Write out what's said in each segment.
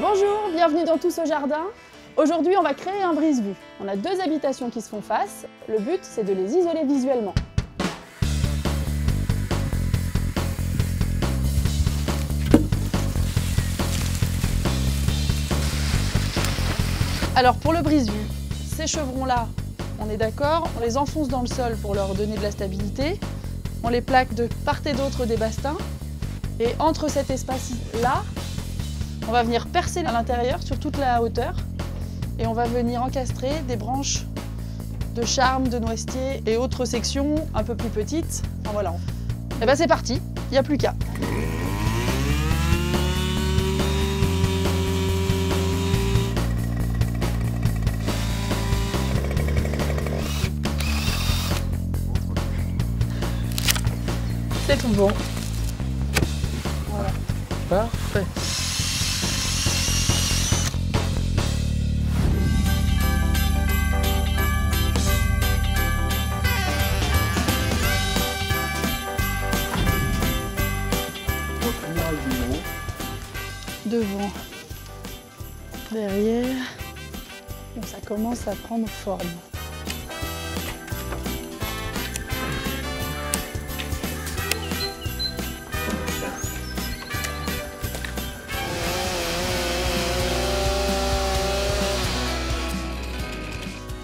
Bonjour, bienvenue dans Tous au Jardin. Aujourd'hui, on va créer un brise-vue. On a deux habitations qui se font face. Le but, c'est de les isoler visuellement. Alors pour le brise-vue, ces chevrons-là, on est d'accord, on les enfonce dans le sol pour leur donner de la stabilité. On les plaque de part et d'autre des bastings. Et entre cet espace-là, on va venir percer à l'intérieur sur toute la hauteur et on va venir encastrer des branches de charme, de noisetier et autres sections un peu plus petites. Enfin, voilà. Et ben c'est parti, il n'y a plus qu'à. C'est tout bon. Voilà. Parfait. Devant, derrière, bon, ça commence à prendre forme.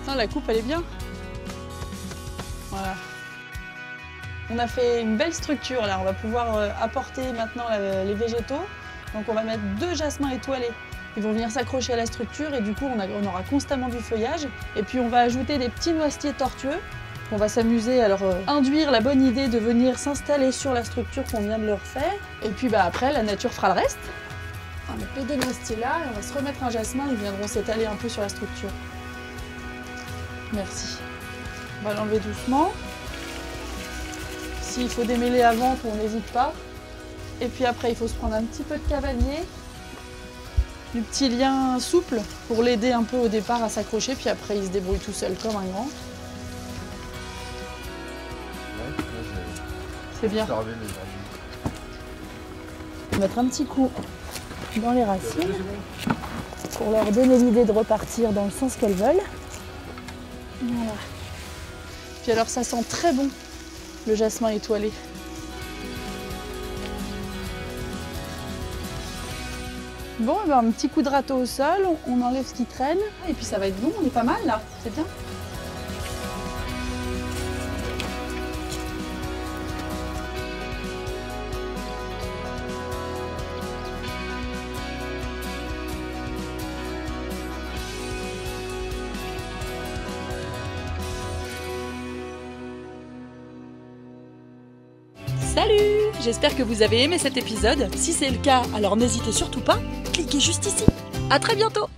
Non, la coupe elle est bien. Voilà. On a fait une belle structure là, on va pouvoir apporter maintenant les végétaux. Donc on va mettre 2 jasmins étoilés. Ils vont venir s'accrocher à la structure et du coup on aura constamment du feuillage. Et puis on va ajouter des petits noisetiers tortueux. On va s'amuser à leur induire la bonne idée de venir s'installer sur la structure qu'on vient de leur faire. Et puis après la nature fera le reste. On va mettre les 2 noisetiers là et on va se remettre un jasmin, ils viendront s'étaler un peu sur la structure. Merci. On va l'enlever doucement. S'il faut démêler avant, on n'hésite pas. Et puis après, il faut se prendre un petit peu de cavalier, du petit lien souple pour l'aider un peu au départ à s'accrocher, puis après il se débrouille tout seul comme un grand. C'est bien. On va mettre un petit coup dans les racines pour leur donner l'idée de repartir dans le sens qu'elles veulent. Voilà. Puis alors ça sent très bon, le jasmin étoilé. Bon, ben un petit coup de râteau au sol, on enlève ce qui traîne et puis ça va être bon, on est pas mal là, c'est bien. Salut! J'espère que vous avez aimé cet épisode. Si c'est le cas, alors n'hésitez surtout pas, cliquez juste ici. À très bientôt!